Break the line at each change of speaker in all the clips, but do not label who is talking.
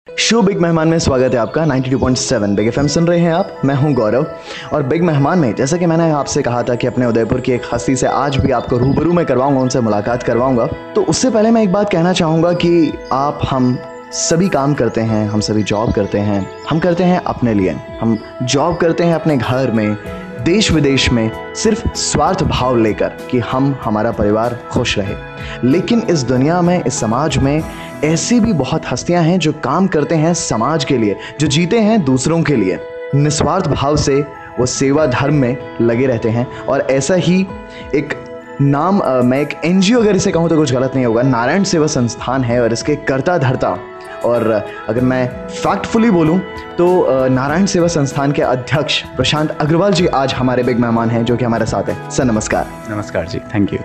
Show big मेहमान में स्वागत है आपका। 92.7 बिग एफएम सुन रहे हैं आप। मैं हूं गौरव और बिग मेहमान में जैसा कि मैंने आपसे कहा था कि अपने उदयपुर की एक हस्ती से आज भी आपको रूबरू में करवाऊंगा, उनसे मुलाकात करवाऊंगा। तो उससे पहले मैं एक बात कहना चाहूँगा कि हम सभी काम करते हैं, हम सभी जॉब करते हैं, हम करते हैं अपने लिए। हम जॉब करते हैं अपने घर में, देश विदेश में, सिर्फ स्वार्थ भाव लेकर कि हमारा परिवार खुश रहे। लेकिन इस दुनिया में, इस समाज में ऐसी भी बहुत हस्तियां हैं जो काम करते हैं समाज के लिए, जो जीते हैं दूसरों के लिए। निस्वार्थ भाव से वो सेवा धर्म में लगे रहते हैं। और ऐसा ही एक नाम, मैं एक एनजीओ अगर इसे कहूँ तो कुछ गलत नहीं होगा, नारायण सेवा संस्थान है और इसके कर्ता धर्ता, और अगर मैं फैक्टफुली बोलूं तो नारायण सेवा संस्थान के अध्यक्ष प्रशांत अग्रवाल जी आज हमारे बिग मेहमान हैं, जो कि हमारे साथ हैं। सर नमस्कार।
नमस्कार जी, थैंक यू।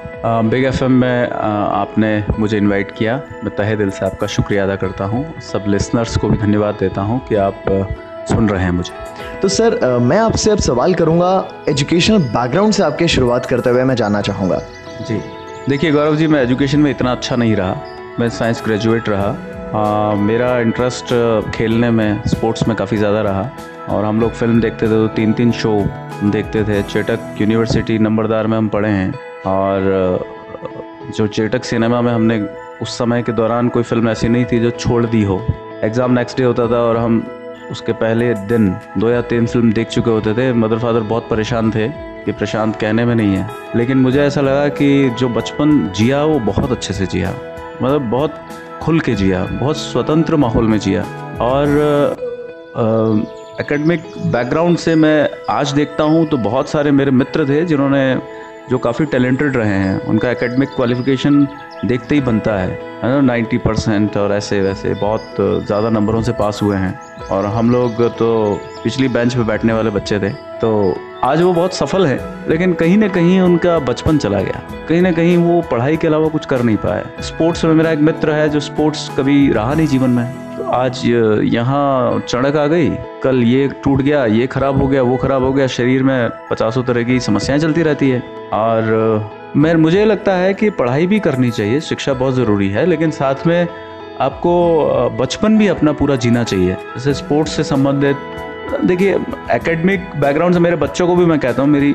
बिग एफएम में आपने मुझे इनवाइट किया, मैं तहे दिल से आपका शुक्रिया अदा करता हूं। सब लिसनर्स को भी धन्यवाद देता हूं कि आप सुन रहे हैं मुझे।
तो सर मैं आपसे अब सवाल करूंगा, एजुकेशनल बैकग्राउंड से आपके शुरुआत करते हुए मैं जानना चाहूँगा।
जी देखिए गौरव जी, मैं एजुकेशन में इतना अच्छा नहीं रहा। मैं साइंस ग्रेजुएट रहा। मेरा इंटरेस्ट खेलने में, स्पोर्ट्स में काफ़ी ज़्यादा रहा। और हम लोग फिल्म देखते थे तो 3-3 शो देखते थे। चेटक यूनिवर्सिटी नंबरदार में हम पढ़े हैं। और जो चेटक सिनेमा में हमने उस समय के दौरान कोई फिल्म ऐसी नहीं थी जो छोड़ दी हो। एग्ज़ाम नेक्स्ट डे होता था और हम उसके पहले दिन 2 या 3 फिल्म देख चुके होते थे। मदर फादर बहुत परेशान थे कि प्रशांत कहने में नहीं है, लेकिन मुझे ऐसा लगा कि जो बचपन जिया वो बहुत अच्छे से जिया, मतलब बहुत खुल के जिया, बहुत स्वतंत्र माहौल में जिया। और एकेडमिक बैकग्राउंड से मैं आज देखता हूँ तो बहुत सारे मेरे मित्र थे जो काफ़ी टैलेंटेड रहे हैं। उनका एकेडमिक क्वालिफिकेशन देखते ही बनता है ना, 90% और ऐसे वैसे बहुत ज़्यादा नंबरों से पास हुए हैं। और हम लोग तो पिछली बेंच पे बैठने वाले बच्चे थे। तो आज वो बहुत सफल है, लेकिन कहीं ना कहीं उनका बचपन चला गया। कहीं ना कहीं वो पढ़ाई के अलावा कुछ कर नहीं पाए। स्पोर्ट्स में मेरा एक मित्र है जो स्पोर्ट्स कभी रहा नहीं जीवन में, तो आज यहाँ चढ़क आ गई, कल ये टूट गया, ये खराब हो गया, वो खराब हो गया। शरीर में 50 तरह की समस्याएं चलती रहती है। और मुझे लगता है कि पढ़ाई भी करनी चाहिए, शिक्षा बहुत ज़रूरी है, लेकिन साथ में आपको बचपन भी अपना पूरा जीना चाहिए। जैसे स्पोर्ट्स से संबंधित, देखिए एकेडमिक बैकग्राउंड से मेरे बच्चों को भी मैं कहता हूँ, मेरी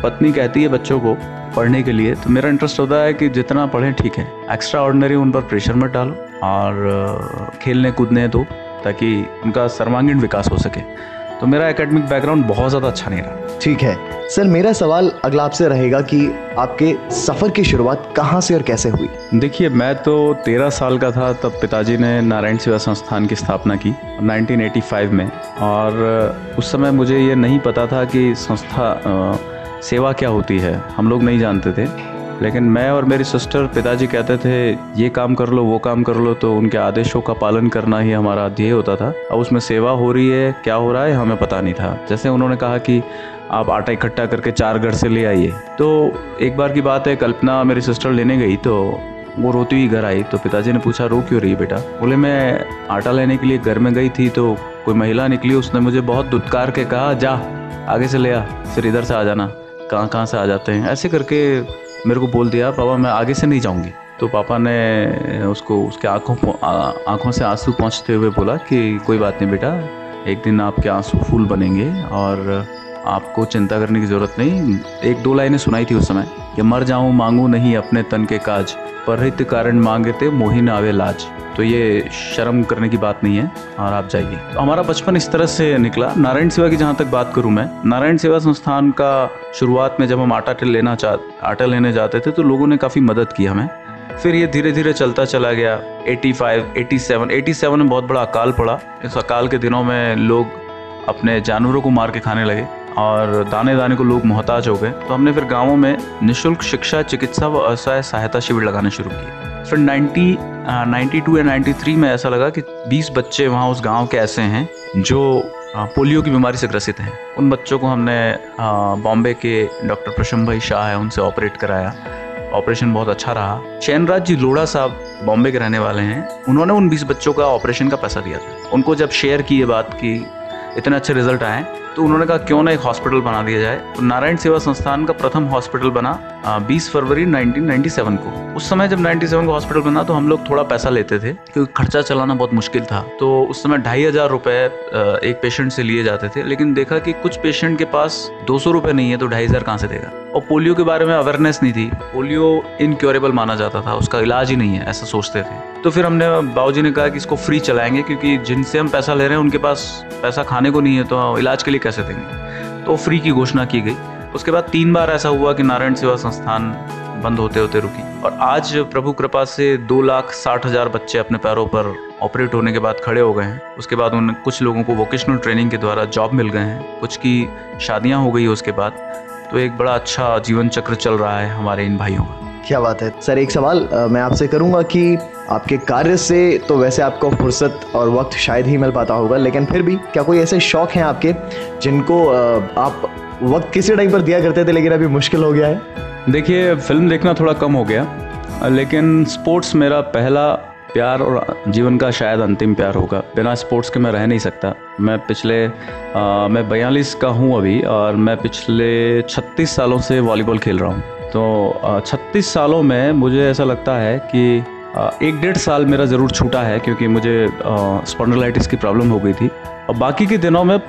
पत्नी कहती है बच्चों को पढ़ने के लिए, तो मेरा इंटरेस्ट होता है कि जितना पढ़ें ठीक है, एक्स्ट्रा ऑर्डिनरी उन पर प्रेशर मत डालो और खेलने कूदने दो ताकि उनका सर्वांगीण विकास हो सके। तो मेरा एकेडमिक बैकग्राउंड बहुत ज़्यादा अच्छा नहीं रहा।
ठीक है सर, मेरा सवाल अगला आपसे रहेगा कि आपके सफ़र की शुरुआत कहाँ से और कैसे हुई?
देखिए मैं तो 13 साल का था तब पिताजी ने नारायण सेवा संस्थान की स्थापना की 1985 में। और उस समय मुझे ये नहीं पता था कि संस्था सेवा क्या होती है, हम लोग नहीं जानते थे। लेकिन मैं और मेरी सिस्टर, पिताजी कहते थे ये काम कर लो, वो काम कर लो, तो उनके आदेशों का पालन करना ही हमारा ध्येय होता था। अब उसमें सेवा हो रही है, क्या हो रहा है, हमें पता नहीं था। जैसे उन्होंने कहा कि आप आटा इकट्ठा करके 4 घर से ले आइए, तो एक बार की बात है, कल्पना मेरी सिस्टर लेने गई तो वो रोती हुई घर आई। तो पिताजी ने पूछा रो क्यों रही है बेटा? बोले मैं आटा लेने के लिए घर में गई थी तो कोई महिला निकली, उसने मुझे बहुत दुत्कार के कहा जा आगे से ले आ, फिर इधर से आ जाना, कहाँ से आ जाते हैं, ऐसे करके मेरे को बोल दिया। पापा मैं आगे से नहीं जाऊंगी। तो पापा ने उसको उसके आंखों से आंसू पहुँचते हुए बोला कि कोई बात नहीं बेटा, एक दिन आपके आंसू फूल बनेंगे और आपको चिंता करने की ज़रूरत नहीं। 1-2 लाइनें सुनाई थी उस समय कि मर जाऊं मांगू नहीं अपने तन के काज, परहित कारण मांगते मोहि न आवे लाज। तो ये शर्म करने की बात नहीं है और आप जाइए। तो हमारा बचपन इस तरह से निकला। नारायण सेवा की जहाँ तक बात करूँ मैं, नारायण सेवा संस्थान का शुरुआत में जब हम आटा लेने जाते थे तो लोगों ने काफ़ी मदद की हमें। फिर ये धीरे धीरे चलता चला गया। 87 में बहुत बड़ा अकाल पड़ा। इस अकाल के दिनों में लोग अपने जानवरों को मार के खाने लगे और दाने दाने को लोग मोहताज हो गए। तो हमने फिर गाँवों में निःशुल्क शिक्षा, चिकित्सा व असहाय सहायता शिविर लगाने शुरू किए। फिर 92 या 93 में ऐसा लगा कि 20 बच्चे वहाँ उस गांव के ऐसे हैं जो पोलियो की बीमारी से ग्रसित हैं। उन बच्चों को हमने बॉम्बे के डॉक्टर प्रशम भाई शाह है, उनसे ऑपरेट कराया। ऑपरेशन बहुत अच्छा रहा। चैनराज जी लोढ़ा साहब बॉम्बे के रहने वाले हैं, उन्होंने उन 20 बच्चों का ऑपरेशन का पैसा दिया था। उनको जब शेयर की ये बात कि इतने अच्छे रिजल्ट आए तो उन्होंने कहा क्यों ना एक हॉस्पिटल बना दिया जाए। तो नारायण सेवा संस्थान का प्रथम हॉस्पिटल बना 20 फरवरी 1997 को। उस समय जब 97 को हॉस्पिटल बना तो हम लोग थोड़ा पैसा लेते थे क्योंकि खर्चा चलाना बहुत मुश्किल था। तो उस समय 2,500 रुपए एक पेशेंट से लिए जाते थे, लेकिन देखा कि कुछ पेशेंट के पास 200 रुपए नहीं है तो 2,500 कहाँ से देगा। और पोलियो के बारे में अवेयरनेस नहीं थी, पोलियो इनक्योरेबल माना जाता था, उसका इलाज ही नहीं है ऐसा सोचते थे। तो फिर हमने बाबूजी ने कहा कि इसको फ्री चलाएंगे क्योंकि जिनसे हम पैसा ले रहे हैं उनके पास पैसा खाने को नहीं है तो इलाज के लिए कैसे देंगे। तो फ्री की घोषणा की गई। उसके बाद 3 बार ऐसा हुआ कि नारायण सेवा संस्थान बंद होते होते रुकी और आज प्रभु कृपा से 2,60,000 बच्चे अपने पैरों पर ऑपरेट होने के बाद खड़े हो गए हैं। उसके बाद उन कुछ लोगों को वोकेशनल ट्रेनिंग के द्वारा जॉब मिल गए हैं, कुछ की शादियां हो गई उसके बाद। तो एक बड़ा अच्छा जीवन चक्र चल रहा है हमारे इन भाइयों का।
क्या बात है सर। एक सवाल मैं आपसे करूंगा कि आपके कार्य से तो वैसे आपको फुर्सत और वक्त शायद ही मिल पाता होगा, लेकिन फिर भी क्या कोई ऐसे शौक हैं आपके जिनको आप वक्त किसी टाइम पर दिया करते थे लेकिन अभी मुश्किल हो गया है?
देखिए, फिल्म देखना थोड़ा कम हो गया, लेकिन स्पोर्ट्स मेरा पहला प्यार और जीवन का शायद अंतिम प्यार होगा। बिना स्पोर्ट्स के मैं रह नहीं सकता। मैं 42 का हूँ अभी और मैं पिछले 36 सालों से वॉलीबॉल खेल रहा हूँ। तो 36 सालों में मुझे ऐसा लगता है कि 1-1.5 साल मेरा ज़रूर छूटा है क्योंकि मुझे स्पॉन्डिलाइटिस की प्रॉब्लम हो गई थी। और बाकी के दिनों में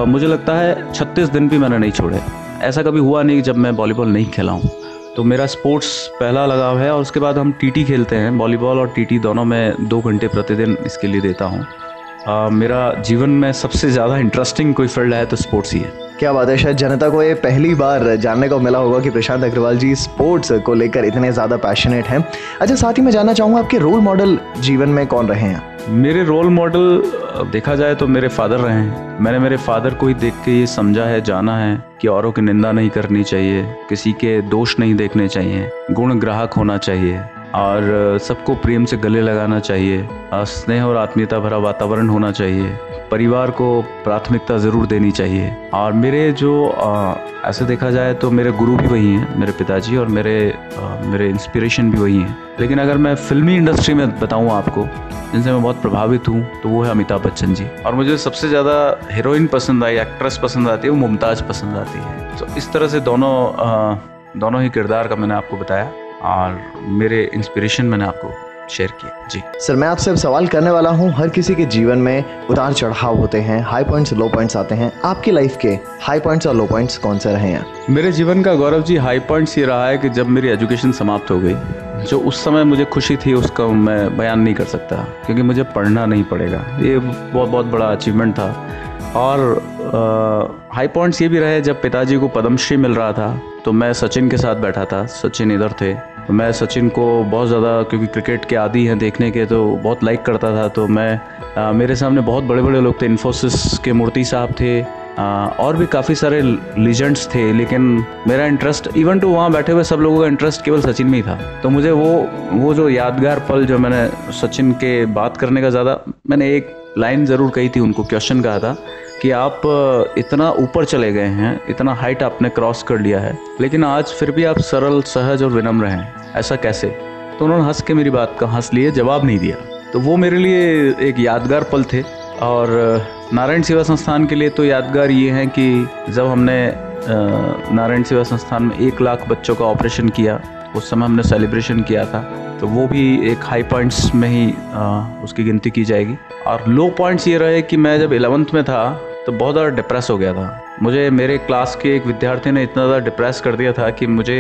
मुझे लगता है 36 दिन भी मैंने नहीं छोड़े। ऐसा कभी हुआ नहीं जब मैं वॉलीबॉल नहीं खेला हूँ। तो मेरा स्पोर्ट्स पहला लगाव है। और उसके बाद हम टीटी खेलते हैं, वॉलीबॉल और टीटी दोनों में 2 घंटे प्रतिदिन इसके लिए देता हूँ। मेरा जीवन में सबसे ज़्यादा इंटरेस्टिंग कोई फील्ड है तो स्पोर्ट्स ही है।
क्या बात है। शायद जनता को ये पहली बार जानने को मिला होगा कि प्रशांत अग्रवाल जी स्पोर्ट्स को लेकर इतने ज़्यादा पैशनेट हैं। अच्छा, साथ ही मैं जानना चाहूँगा आपके रोल मॉडल जीवन में कौन रहे हैं?
मेरे रोल मॉडल देखा जाए तो मेरे फादर रहे हैं। मैंने मेरे फादर को ही देख के ये समझा है, जाना है कि औरों की निंदा नहीं करनी चाहिए, किसी के दोष नहीं देखने चाहिए, गुण ग्राहक होना चाहिए और सबको प्रेम से गले लगाना चाहिए, स्नेह और आत्मीयता भरा वातावरण होना चाहिए, परिवार को प्राथमिकता ज़रूर देनी चाहिए। और मेरे जो ऐसे देखा जाए तो मेरे गुरु भी वही हैं, मेरे पिताजी, और मेरे इंस्पिरेशन भी वही हैं। लेकिन अगर मैं फिल्मी इंडस्ट्री में बताऊँ आपको जिनसे मैं बहुत प्रभावित हूँ तो वो है अमिताभ बच्चन जी। और मुझे सबसे ज़्यादा हीरोइन पसंद आई, एक्ट्रेस पसंद आती है, वो मुमताज़ पसंद आती है। तो इस तरह से दोनों ही किरदार का मैंने आपको बताया और मेरे इंस्पिरेशन मैंने आपको शेयर किया। जी
सर, मैं आपसे अब सवाल करने वाला हूँ। हर किसी के जीवन में उतार चढ़ाव होते हैं, हाई पॉइंट्स लो पॉइंट्स आते हैं। आपकी लाइफ के हाई पॉइंट्स और लो पॉइंट्स कौन से रहे हैं?
मेरे जीवन का गौरव जी हाई पॉइंट्स ये रहा है कि जब मेरी एजुकेशन समाप्त हो गई, जो उस समय मुझे खुशी थी उसका मैं बयान नहीं कर सकता क्योंकि मुझे पढ़ना नहीं पड़ेगा। ये बहुत बड़ा अचीवमेंट था। और हाई पॉइंट्स ये भी रहे जब पिताजी को पद्मश्री मिल रहा था तो मैं सचिन के साथ बैठा था। सचिन इधर थे, मैं सचिन को बहुत ज़्यादा, क्योंकि क्रिकेट के आदी हैं देखने के, तो बहुत लाइक करता था। तो मेरे सामने बहुत बड़े बड़े लोग थे, इन्फोसिस के मूर्ति साहब थे और भी काफ़ी सारे लीजेंड्स थे, लेकिन मेरा इंटरेस्ट, इवन टू वहाँ बैठे हुए सब लोगों का इंटरेस्ट केवल सचिन में ही था। तो मुझे वो जो यादगार पल जो मैंने सचिन के बात करने का ज़्यादा, मैंने एक लाइन ज़रूर कही थी उनको, क्वेश्चन कहा था कि आप इतना ऊपर चले गए हैं, इतना हाइट आपने क्रॉस कर लिया है, लेकिन आज फिर भी आप सरल, सहज और विनम्र हैं, ऐसा कैसे? तो उन्होंने हंस के मेरी बात का हंस लिए, जवाब नहीं दिया। तो वो मेरे लिए एक यादगार पल थे। और नारायण सेवा संस्थान के लिए तो यादगार ये है कि जब हमने नारायण सेवा संस्थान में 1 लाख बच्चों का ऑपरेशन किया, उस समय हमने सेलिब्रेशन किया था, तो वो भी एक हाई पॉइंट्स में ही उसकी गिनती की जाएगी। और लो पॉइंट्स ये रहे कि मैं जब 11th में था तो बहुत ज़्यादा डिप्रेस हो गया था। मुझे मेरे क्लास के एक विद्यार्थी ने इतना ज़्यादा डिप्रेस कर दिया था कि मुझे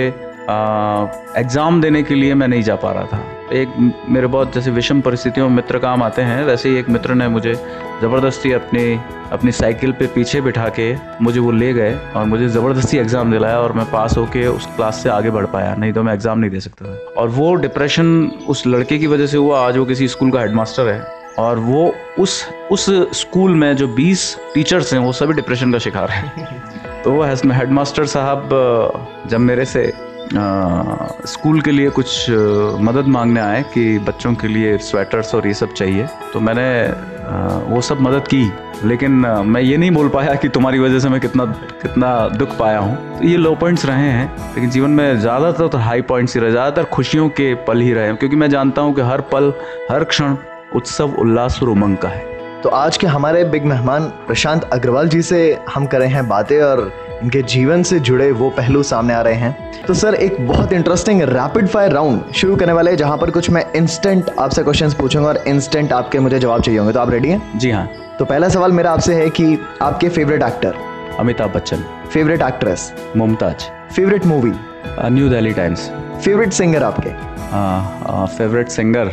एग्ज़ाम देने के लिए मैं नहीं जा पा रहा था। एक मेरे बहुत, जैसे विषम परिस्थितियों में मित्र काम आते हैं, वैसे ही एक मित्र ने मुझे ज़बरदस्ती अपनी साइकिल पे पीछे बिठा के मुझे वो ले गए और मुझे ज़बरदस्ती एग्ज़ाम दिलाया और मैं पास होके उस क्लास से आगे बढ़ पाया, नहीं तो मैं एग्ज़ाम नहीं दे सकता था। और वो डिप्रेशन उस लड़के की वजह से हुआ। आज वो किसी स्कूल का हेडमास्टर है और वो उस स्कूल में जो 20 टीचर्स हैं वो सभी डिप्रेशन का शिकार हैं। तो वो हेडमास्टर साहब जब मेरे से स्कूल के लिए कुछ मदद मांगने आए कि बच्चों के लिए स्वेटर्स और ये सब चाहिए, तो मैंने वो सब मदद की, लेकिन मैं ये नहीं बोल पाया कि तुम्हारी वजह से मैं कितना दुख पाया हूँ। तो ये लो पॉइंट्स रहे हैं, लेकिन जीवन में ज़्यादातर तो हाई पॉइंट्स ही रहे, ज़्यादातर खुशियों के पल ही रहे हैं, क्योंकि मैं जानता हूँ कि हर पल, हर क्षण उत्सव, उल्लास और उमंग का है।
तो आज के हमारे बिग मेहमान प्रशांत अग्रवाल जी से हम कर रहे हैं बातें और इनके जीवन से जुड़े वो पहलू सामने आ रहे हैं। तो सर एक बहुत इंटरेस्टिंग रैपिड फायर राउंड शुरू करने वाले हैं, जहां पर कुछ मैं इंस्टेंट आपसे क्वेश्चंस पूछूंगा और इंस्टेंट आपके मुझे जवाब चाहिए होंगे। तो आप रेडी हैं?
जी हाँ।
तो पहला सवाल मेरा आपसे है कि आपके favourite actor?
Amitabh Bachchan.
Favourite actress?
Mumtaz.
Favourite movie?
New Delhi times.
Favourite singer आपके?
फेवरेट सिंगर,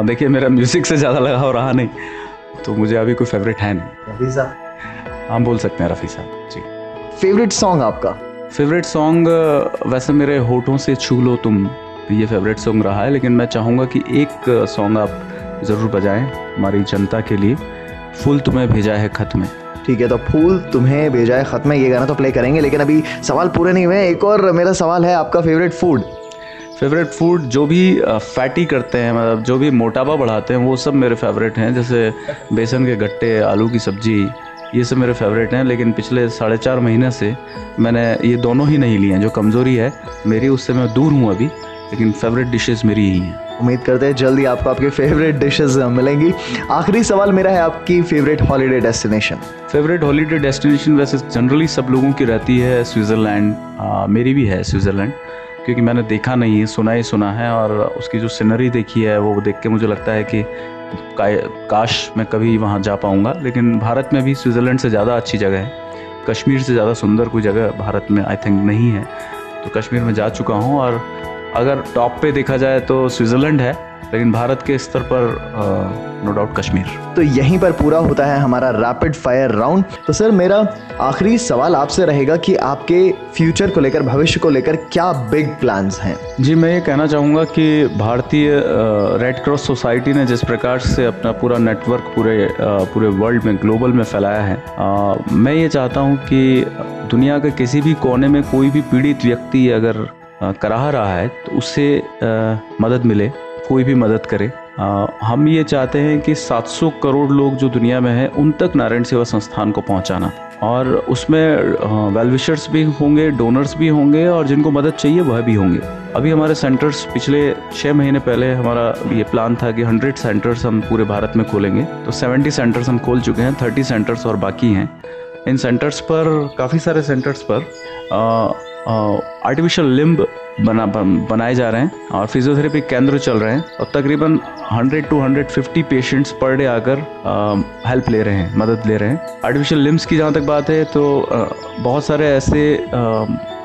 देखिए मेरा म्यूजिक से ज़्यादा लगाव रहा नहीं, तो मुझे अभी कोई फेवरेट है नहीं।
रफी साहब?
हम बोल सकते हैं रफ़ी साहब जी।
फेवरेट सॉन्ग आपका?
फेवरेट सॉन्ग वैसे मेरे होठों से छू लो तुम, ये फेवरेट सॉन्ग रहा है, लेकिन मैं चाहूँगा कि एक सॉन्ग आप ज़रूर बजाएं हमारी जनता के लिए, फूल तुम्हें भेजा है खत में।
ठीक है, तो फूल तुम्हें भेजा है खत में, ये गाना तो प्ले करेंगे, लेकिन अभी सवाल पूरे नहीं हुए। एक और मेरा सवाल है, आपका फेवरेट फूड?
फेवरेट फूड जो भी फैटी करते हैं, मतलब जो भी मोटापा बढ़ाते हैं, वो सब मेरे फेवरेट हैं। जैसे बेसन के गट्टे, आलू की सब्जी, ये सब मेरे फेवरेट हैं। लेकिन पिछले 4.5 महीने से मैंने ये दोनों ही नहीं लिए हैं। जो कमज़ोरी है मेरी, उससे मैं दूर हूँ अभी, लेकिन फेवरेट डिशेस मेरी ही हैं।
उम्मीद करते हैं जल्दी आपको आपकी फेवरेट डिशेस मिलेंगी। आखिरी सवाल मेरा है, आपकी favourite holiday destination?
Favourite holiday destination वैसे जनरली सब लोगों की रहती है स्विट्ज़रलैंड, मेरी भी है स्विट्ज़रलैंड, क्योंकि मैंने देखा नहीं है, सुना ही सुना है, और उसकी जो सीनरी देखी है वो देख के मुझे लगता है कि काश मैं कभी वहाँ जा पाऊँगा। लेकिन भारत में भी स्विट्ज़रलैंड से ज़्यादा अच्छी जगह है, कश्मीर से ज़्यादा सुंदर कोई जगह भारत में आई थिंक नहीं है। तो कश्मीर में जा चुका हूँ, और अगर टॉप पे देखा जाए तो स्विट्ज़रलैंड है, लेकिन भारत के स्तर पर नो डाउट कश्मीर।
तो यहीं पर पूरा होता है हमारा रैपिड फायर राउंड। तो सर मेरा आखिरी सवाल आपसे रहेगा कि आपके फ्यूचर को लेकर, भविष्य को लेकर क्या बिग प्लान्स हैं?
जी, मैं ये कहना चाहूँगा कि भारतीय रेड क्रॉस सोसाइटी ने जिस प्रकार से अपना पूरा नेटवर्क पूरे वर्ल्ड में, ग्लोबल में फैलाया है, मैं ये चाहता हूँ कि दुनिया के किसी भी कोने में कोई भी पीड़ित व्यक्ति अगर कराह रहा है तो उससे मदद मिले, कोई भी मदद करे। हम ये चाहते हैं कि 700 करोड़ लोग जो दुनिया में हैं उन तक नारायण सेवा संस्थान को पहुंचाना, और उसमें वेल विशर्स भी होंगे, डोनर्स भी होंगे, और जिनको मदद चाहिए वह भी होंगे। अभी हमारे सेंटर्स, पिछले 6 महीने पहले हमारा ये प्लान था कि 100 सेंटर्स हम पूरे भारत में खोलेंगे, तो 70 सेंटर्स हम खोल चुके हैं, 30 सेंटर्स और बाकी हैं। इन सेंटर्स पर, काफ़ी सारे सेंटर्स पर आर्टिफिशियल लिम्ब बनाए जा रहे हैं, और फिजियोथेरेपी केंद्र चल रहे हैं, और तकरीबन 100 to 150 पेशेंट्स पर डे आकर हेल्प ले रहे हैं, मदद ले रहे हैं। आर्टिफिशियल लिम्ब्स की जहाँ तक बात है तो बहुत सारे ऐसे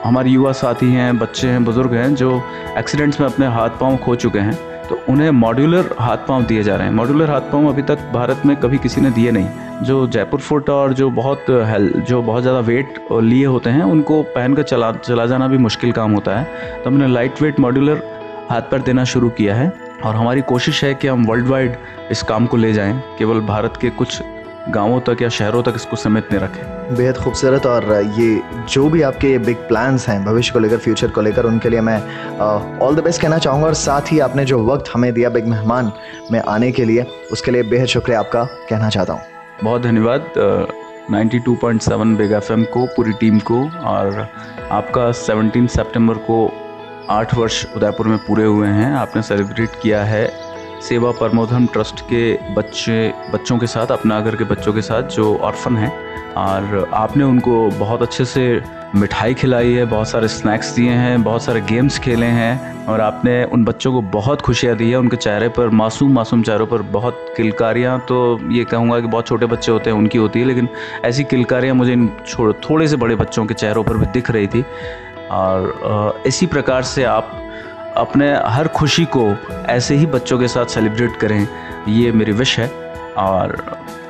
हमारे युवा साथी हैं, बच्चे हैं, बुज़ुर्ग हैं जो एक्सीडेंट्स में अपने हाथ पांव खो चुके हैं, तो उन्हें मॉड्यूलर हाथ पांव दिए जा रहे हैं। मॉड्यूलर हाथ पांव अभी तक भारत में कभी किसी ने दिए नहीं। जो जयपुर फुट और जो बहुत ज़्यादा वेट लिए होते हैं, उनको पहनकर चला जाना भी मुश्किल काम होता है, तो हमने लाइट वेट मॉड्यूलर हाथ पैर देना शुरू किया है, और हमारी कोशिश है कि हम वर्ल्ड वाइड इस काम को ले जाएं, केवल भारत के कुछ गांवों तक या शहरों तक इसको समेत नहीं रखें।
बेहद खूबसूरत, और ये जो भी आपके बिग प्लान्स हैं भविष्य को लेकर, फ्यूचर को लेकर, उनके लिए मैं ऑल द बेस्ट कहना चाहूँगा। और साथ ही आपने जो वक्त हमें दिया बिग मेहमान में आने के लिए, उसके लिए बेहद शुक्रिया आपका कहना चाहता हूँ।
बहुत धन्यवाद 92.7 बिग FM को, पूरी टीम को, और आपका 17 सितंबर को 8 वर्ष उदयपुर में पूरे हुए हैं। आपने सेलिब्रेट किया है सेवा परमोधम ट्रस्ट के बच्चों के साथ, अपना घर के बच्चों के साथ जो ऑर्फन हैं, और आपने उनको बहुत अच्छे से मिठाई खिलाई है, बहुत सारे स्नैक्स दिए हैं, बहुत सारे गेम्स खेले हैं, और आपने उन बच्चों को बहुत खुशियाँ दी है। उनके चेहरे पर, मासूम चेहरों पर बहुत किलकारियाँ, तो ये कहूँगा कि बहुत छोटे बच्चे होते हैं उनकी होती है, लेकिन ऐसी किलकारियाँ मुझे इन थोड़े से बड़े बच्चों के चेहरों पर भी दिख रही थी। और इसी प्रकार से आप अपने हर खुशी को ऐसे ही बच्चों के साथ सेलिब्रेट करें, ये मेरी विश है। और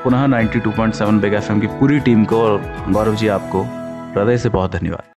पुनः 92.7 बिग FM की पूरी टीम को और गौरव जी आपको हृदय से बहुत धन्यवाद।